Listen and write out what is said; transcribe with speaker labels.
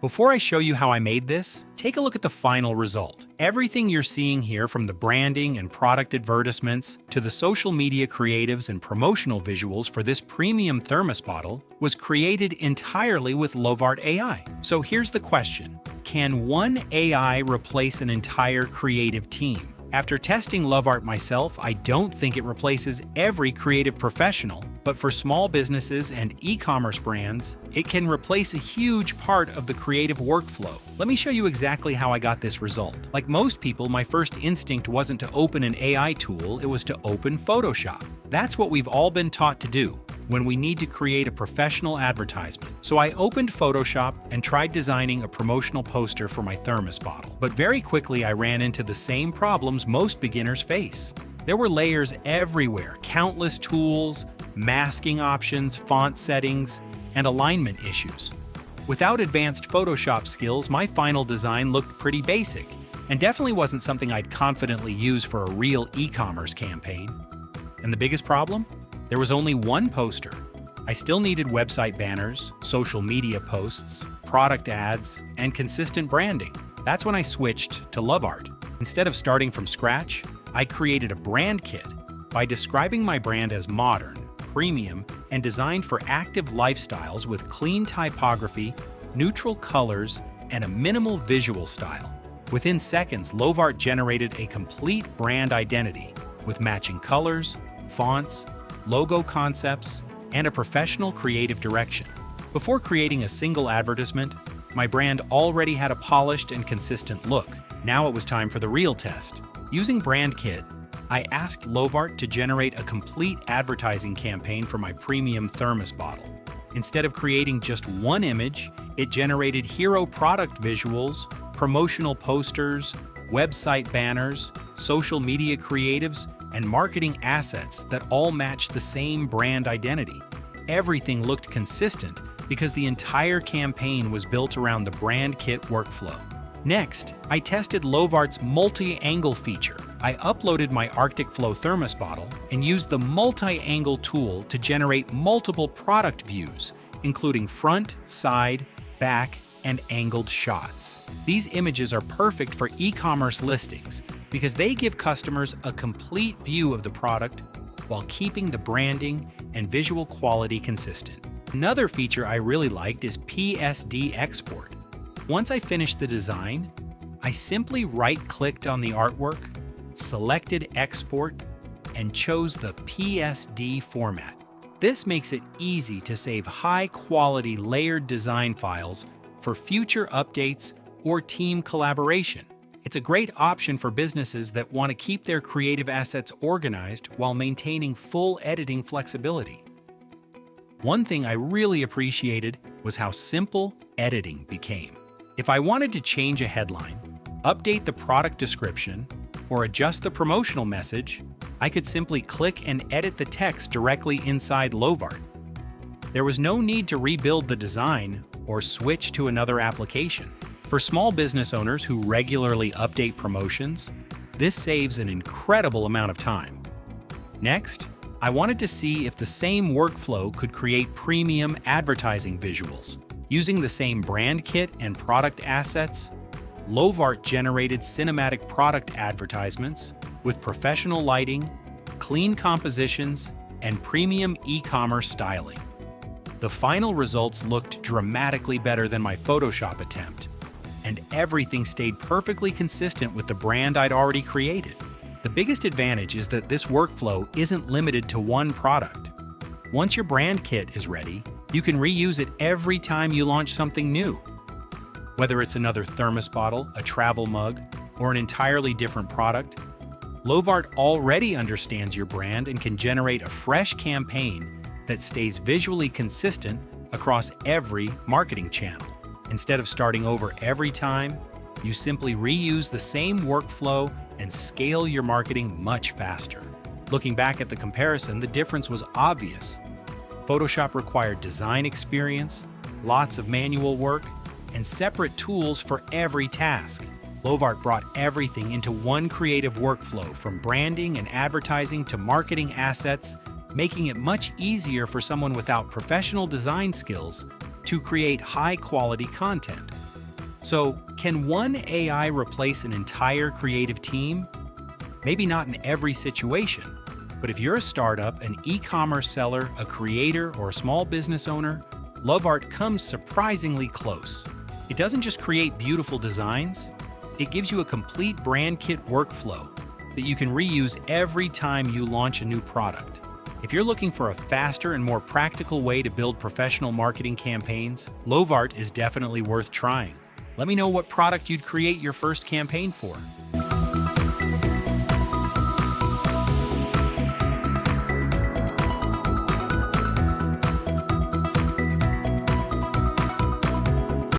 Speaker 1: Before I show you how I made this, take a look at the final result. Everything you're seeing here, from the branding and product advertisements to the social media creatives and promotional visuals for this premium thermos bottle, was created entirely with Lovart AI. So here's the question: can one AI replace an entire creative team? After testing Lovart myself, I don't think it replaces every creative professional, but for small businesses and e-commerce brands, it can replace a huge part of the creative workflow. Let me show you exactly how I got this result. Like most people, my first instinct wasn't to open an AI tool, it was to open Photoshop. That's what we've all been taught to do when we need to create a professional advertisement. So I opened Photoshop and tried designing a promotional poster for my thermos bottle. But very quickly I ran into the same problems most beginners face. There were layers everywhere, countless tools, masking options, font settings, and alignment issues. Without advanced Photoshop skills, my final design looked pretty basic, and definitely wasn't something I'd confidently use for a real e-commerce campaign. And the biggest problem? There was only one poster. I still needed website banners, social media posts, product ads, and consistent branding. That's when I switched to Lovart. Instead of starting from scratch, I created a brand kit by describing my brand as modern, premium, and designed for active lifestyles with clean typography, neutral colors, and a minimal visual style. Within seconds, Lovart generated a complete brand identity with matching colors, fonts, logo concepts, and a professional creative direction. Before creating a single advertisement, my brand already had a polished and consistent look. Now it was time for the real test. Using BrandKit, I asked Lovart to generate a complete advertising campaign for my premium thermos bottle. Instead of creating just one image, it generated hero product visuals, promotional posters, website banners, social media creatives, and marketing assets that all matched the same brand identity. Everything looked consistent because the entire campaign was built around the BrandKit workflow. Next, I tested Lovart's multi-angle feature. I uploaded my Arctic Flow thermos bottle and used the multi-angle tool to generate multiple product views, including front, side, back, and angled shots. These images are perfect for e-commerce listings because they give customers a complete view of the product while keeping the branding and visual quality consistent. Another feature I really liked is PSD export. Once I finished the design, I simply right-clicked on the artwork, selected Export, and chose the PSD format. This makes it easy to save high-quality layered design files for future updates or team collaboration. It's a great option for businesses that want to keep their creative assets organized while maintaining full editing flexibility. One thing I really appreciated was how simple editing became. If I wanted to change a headline, update the product description, or adjust the promotional message, I could simply click and edit the text directly inside Lovart. There was no need to rebuild the design or switch to another application. For small business owners who regularly update promotions, this saves an incredible amount of time. Next, I wanted to see if the same workflow could create premium advertising visuals. Using the same brand kit and product assets, Lovart generated cinematic product advertisements with professional lighting, clean compositions, and premium e-commerce styling. The final results looked dramatically better than my Photoshop attempt, and everything stayed perfectly consistent with the brand I'd already created. The biggest advantage is that this workflow isn't limited to one product. Once your brand kit is ready, you can reuse it every time you launch something new. Whether it's another thermos bottle, a travel mug, or an entirely different product, Lovart already understands your brand and can generate a fresh campaign that stays visually consistent across every marketing channel. Instead of starting over every time, you simply reuse the same workflow and scale your marketing much faster. Looking back at the comparison, the difference was obvious. Photoshop required design experience, lots of manual work, and separate tools for every task. Lovart brought everything into one creative workflow, from branding and advertising to marketing assets, making it much easier for someone without professional design skills to create high-quality content. So, can one AI replace an entire creative team? Maybe not in every situation, but if you're a startup, an e-commerce seller, a creator, or a small business owner, Lovart comes surprisingly close. It doesn't just create beautiful designs, it gives you a complete BrandKit workflow that you can reuse every time you launch a new product. If you're looking for a faster and more practical way to build professional marketing campaigns, Lovart is definitely worth trying. Let me know what product you'd create your first campaign for.